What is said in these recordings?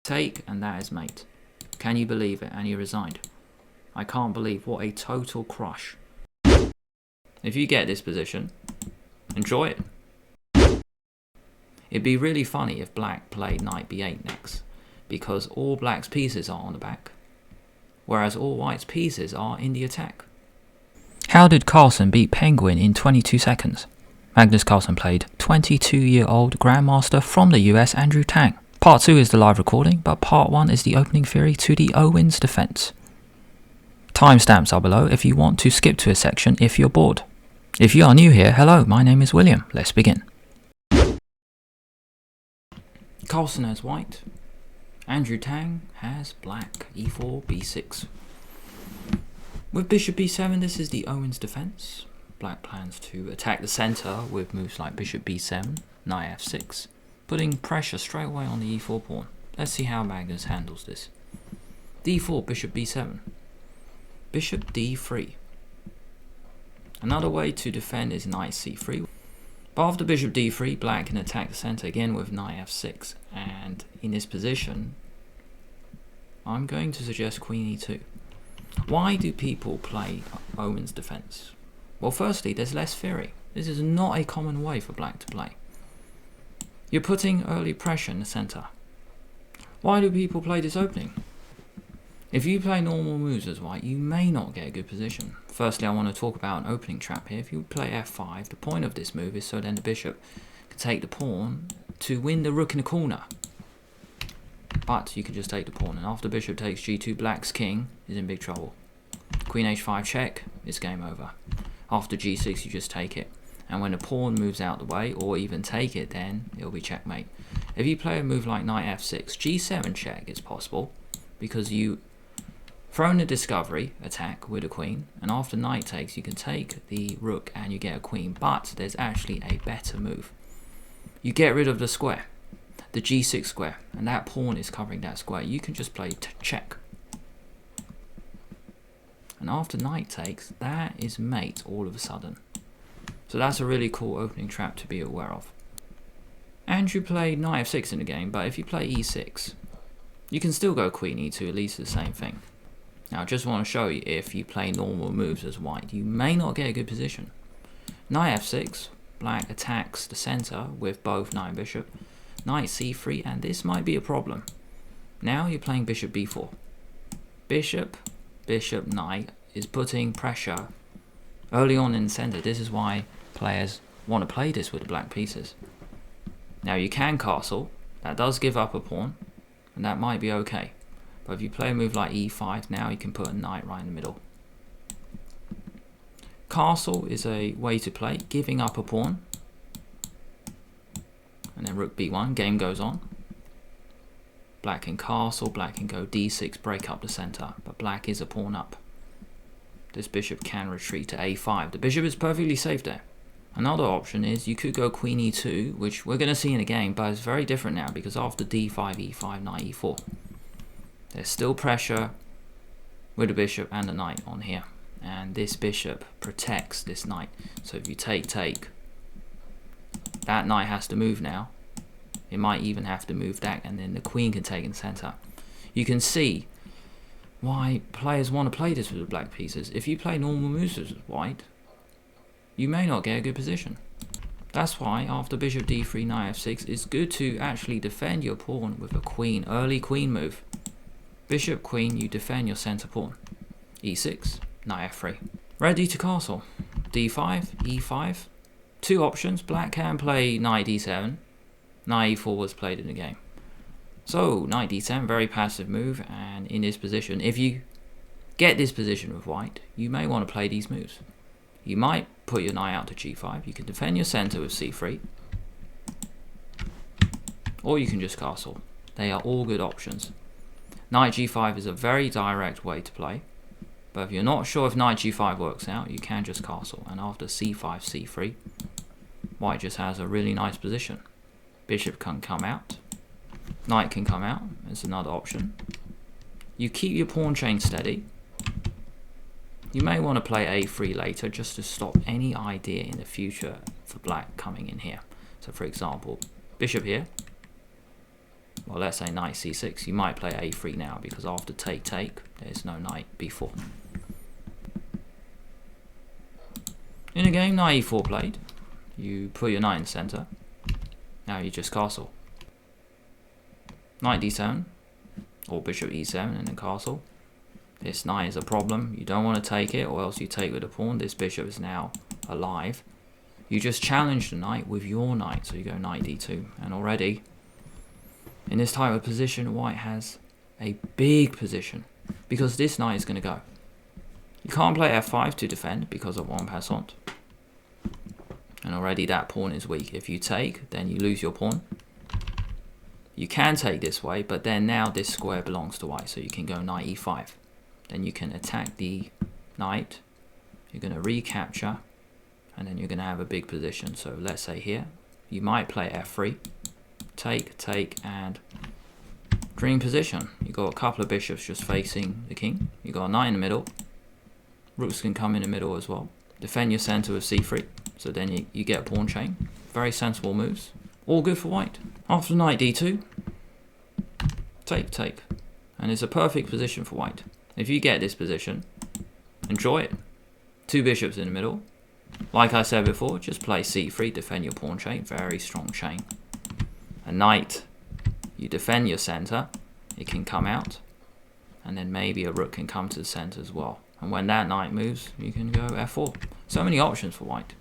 Take, and that is mate. Can you believe it? And he resigned. I can't believe what a total crush. If you get this position, enjoy it. It'd be really funny if black played knight b8 next, because all black's pieces are on the back, whereas all white's pieces are in the attack. How did Carlsen beat Penguin in 22 seconds? Magnus Carlsen played 22-year-old Grandmaster from the US, Andrew Tang. Part 2 is the live recording, but Part 1 is the opening theory to the Owens defense. Timestamps are below if you want to skip to a section if you're bored. If you are new here, hello, my name is William. Let's begin. Carlsen has white. Andrew Tang has black. e4, b6. With bishop b7, this is the Owens defense. Black plans to attack the center with moves like bishop b7, knight f6, putting pressure straight away on the e4 pawn. Let's see how Magnus handles this. d4, bishop b7, bishop d3. Another way to defend is knight c3. But after bishop d3, black can attack the center again with knight f6. And in this position, I'm going to suggest queen e2. Why do people play Owens defense? Well, firstly, there's less theory. This is not a common way for black to play. You're putting early pressure in the center. Why do people play this opening? If you play normal moves as white, you may not get a good position. Firstly, I want to talk about an opening trap here. If you play f5, the point of this move is so then the bishop can take the pawn to win the rook in the corner. But you can just take the pawn, and after bishop takes g2, black's king is in big trouble. Queen h5 check, it's game over. After g6, you just take it. And when the pawn moves out the way, or even take it, then it'll be checkmate. If you play a move like knight f6, g7 check is possible, because you throw in the discovery attack with a queen, and after knight takes, you can take the rook and you get a queen. But there's actually a better move. You get rid of the square, the g6 square, and that pawn is covering that square. You can just play check. And after knight takes, that is mate all of a sudden. So that's a really cool opening trap to be aware of. Andrew played knight f6 in the game, but if you play e6, you can still go queen e2, at least the same thing. Now I just want to show you, if you play normal moves as white, you may not get a good position. Knight f6, black attacks the center with both knight and bishop. Knight c3, and this might be a problem. Now you're playing bishop b4. Bishop, bishop, knight is putting pressure early on in the center. This is why players want to play this with the black pieces. Now you can castle, that does give up a pawn, and that might be okay. But if you play a move like e5, now you can put a knight right in the middle. Castle is a way to play, giving up a pawn. And then rook b1, game goes on. Black can castle, black can go d6, break up the center, but black is a pawn up. This bishop can retreat to a5. The bishop is perfectly safe there. Another option is you could go queen e2, which we're going to see in a game, but it's very different now because after d5, e5, knight e4. There's still pressure with the bishop and the knight on here. And this bishop protects this knight. So if you take, that knight has to move now. It might even have to move that, and then the queen can take in the center. You can see why players want to play this with the black pieces. If you play normal moves with white, you may not get a good position. That's why after bishop d3, knight f6, it's good to actually defend your pawn with a queen, early queen move. Bishop, queen, you defend your center pawn. e6, knight f3. Ready to castle. d5, e5. Two options. Black can play knight d7. Knight e4 was played in the game. So knight d7, very passive move, and in this position, if you get this position with white, you may want to play these moves. You might put your knight out to g5. You can defend your center with c3. Or you can just castle. They are all good options. Knight g5 is a very direct way to play, but if you're not sure if knight g5 works out, you can just castle, and after c5, c3, white just has a really nice position. Bishop can come out, knight can come out, it's another option. You keep your pawn chain steady. You may want to play a3 later just to stop any idea in the future for black coming in here. So for example, bishop here, well, let's say knight c6, you might play a3 now, because after take, there's no knight b4. In a game, knight e4 played. You put your knight in the center. Now you just castle. Knight d7, or bishop e7 and then castle. This knight is a problem. You don't want to take it, or else you take with a pawn. This bishop is now alive. You just challenge the knight with your knight, so you go knight d2. And already, in this type of position, white has a big position, because this knight is going to go. You can't play f5 to defend because of one passant. And already that pawn is weak. If you take, then you lose your pawn. You can take this way, but then now this square belongs to white, so you can go knight e5. Then you can attack the knight. You're going to recapture, and then you're going to have a big position. So let's say here, you might play f3. Take, and dream position. You got a couple of bishops just facing the king. You got a knight in the middle. Rooks can come in the middle as well. Defend your center with c3. So then you get a pawn chain. Very sensible moves. All good for white. After knight d2, take. And it's a perfect position for white. If you get this position, enjoy it. Two bishops in the middle. Like I said before, just play c3, defend your pawn chain. Very strong chain. A knight, you defend your center. It can come out. And then maybe a rook can come to the center as well. And when that knight moves, you can go f4. So many options for white.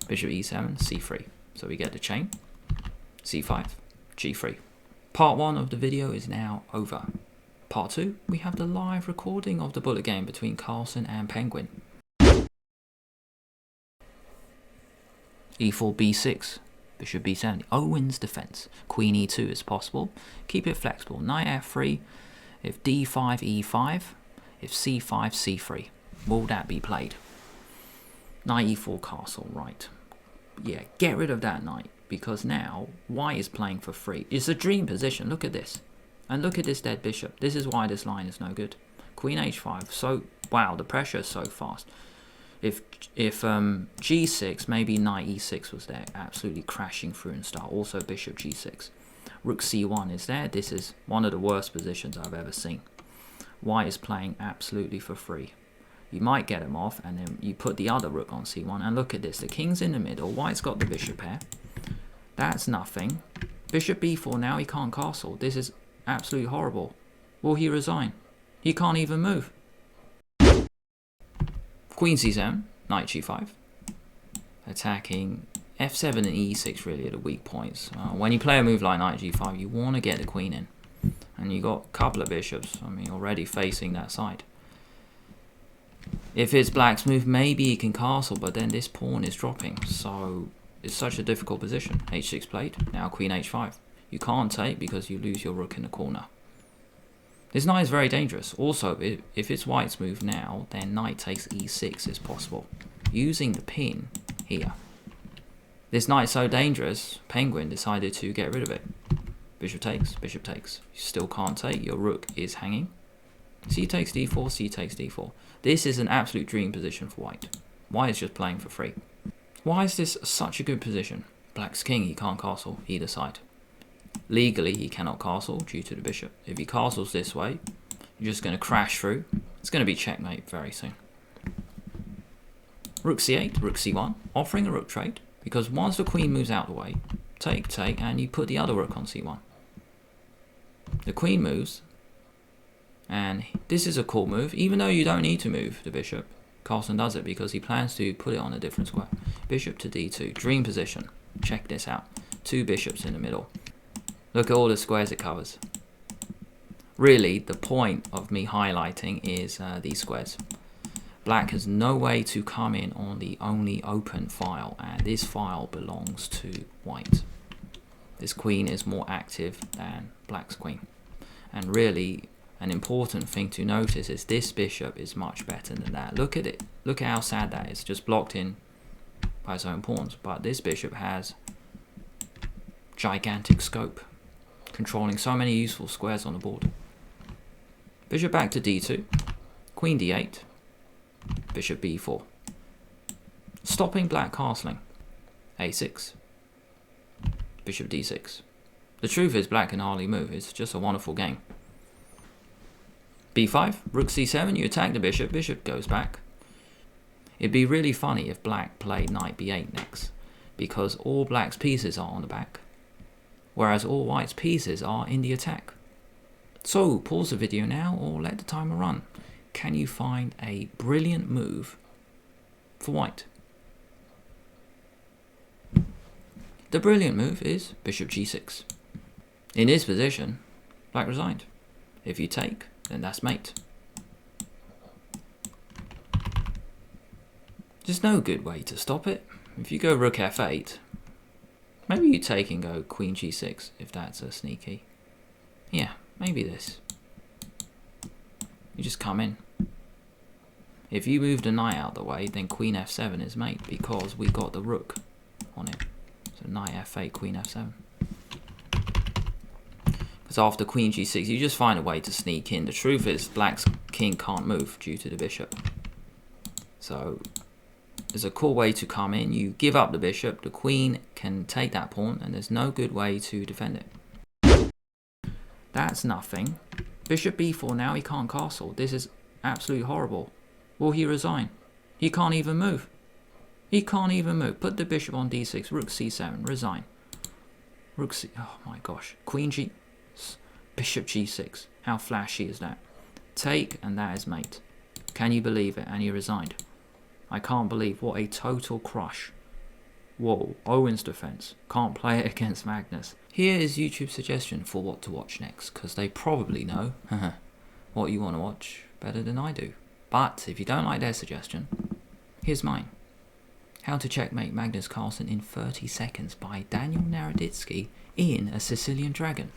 Bishop e7, c3. So we get the chain. c5, g3. Part 1 of the video is now over. Part 2, we have the live recording of the bullet game between Carlsen and Penguin. e4, b6, bishop b7, Owens defense. Queen e2 is possible. Keep it flexible. Knight f3, if d5, e5, if c5, c3. Will that be played? Knight e4 castle, right. Yeah, get rid of that knight, because now white is playing for free. It's a dream position. Look at this. And look at this dead bishop. This is why this line is no good. Queen h5. So, wow, the pressure is so fast. If g6, maybe knight e6 was there, absolutely crashing through and start. Also bishop g6. Rook c1 is there. This is one of the worst positions I've ever seen. White is playing absolutely for free. You might get him off, and then you put the other rook on c1. And look at this. The king's in the middle. White's got the bishop pair. That's nothing. Bishop b4 now. He can't castle. This is absolutely horrible. Will he resign? He can't even move. Queen c7. Knight g5. Attacking f7 and e6 really are the weak points. When you play a move like knight g5, you want to get the queen in. And you got a couple of bishops, I mean, already facing that side. If it's black's move, maybe he can castle, but then this pawn is dropping. So it's such a difficult position. h6 played, now queen h5. You can't take because you lose your rook in the corner. This knight is very dangerous. Also, if it's white's move now, then knight takes e6 is possible. Using the pin here. This knight's so dangerous, Penguin decided to get rid of it. Bishop takes, bishop takes. You still can't take, your rook is hanging. C takes d4, c takes d4. This is an absolute dream position for white. White is just playing for free. Why is this such a good position? Black's king, he can't castle either side. Legally, he cannot castle due to the bishop. If he castles this way, you're just going to crash through. It's going to be checkmate very soon. Rook c8, rook c1, offering a rook trade. Because once the queen moves out the way, take, and you put the other rook on c1. The queen moves, and this is a cool move. Even though you don't need to move the bishop, Carlsen does it because he plans to put it on a different square. Bishop to d2, dream position. Check this out. Two bishops in the middle. Look at all the squares it covers. Really, the point of me highlighting is these squares. Black has no way to come in on the only open file, and this file belongs to white. This queen is more active than black's queen. And really, an important thing to notice is this bishop is much better than that. Look at it. Look at how sad that is. Just blocked in by his own pawns. But this bishop has gigantic scope, controlling so many useful squares on the board. Bishop back to d2. Queen d8. Bishop b4. Stopping black castling. a6. Bishop d6. The truth is black can hardly move. It's just a wonderful game. b5, rook c7, you attack the bishop, bishop goes back. It'd be really funny if black played knight b8 next, because all black's pieces are on the back, whereas all white's pieces are in the attack. So pause the video now or let the timer run. Can you find a brilliant move for white? The brilliant move is bishop g6. In this position, black resigned. If you take, then that's mate. There's no good way to stop it. If you go rook f8, maybe you take and go queen g6 if that's a sneaky. Yeah, maybe this. You just come in. If you move the knight out the way, then queen f7 is mate because we got the rook on it. So knight f8, queen f7. Because after queen g6, you just find a way to sneak in. The truth is black's king can't move due to the bishop. So there's a cool way to come in. You give up the bishop, the queen can take that pawn, and there's no good way to defend it. That's nothing. Bishop b4 now, he can't castle. This is absolutely horrible. Will he resign? He can't even move. He can't even move. Put the bishop on d6, rook c7, resign. Rook c... oh my gosh. Queen g... bishop g6. How flashy is that? Take, and that is mate. Can you believe it? And he resigned. I can't believe what a total crush. Whoa, Owens defense. Can't play it against Magnus. Here is YouTube's suggestion for what to watch next, because they probably know what you want to watch better than I do. But if you don't like their suggestion, here's mine. How to Checkmate Magnus Carlsen in 30 Seconds by Naroditsky in A Sicilian Dragon.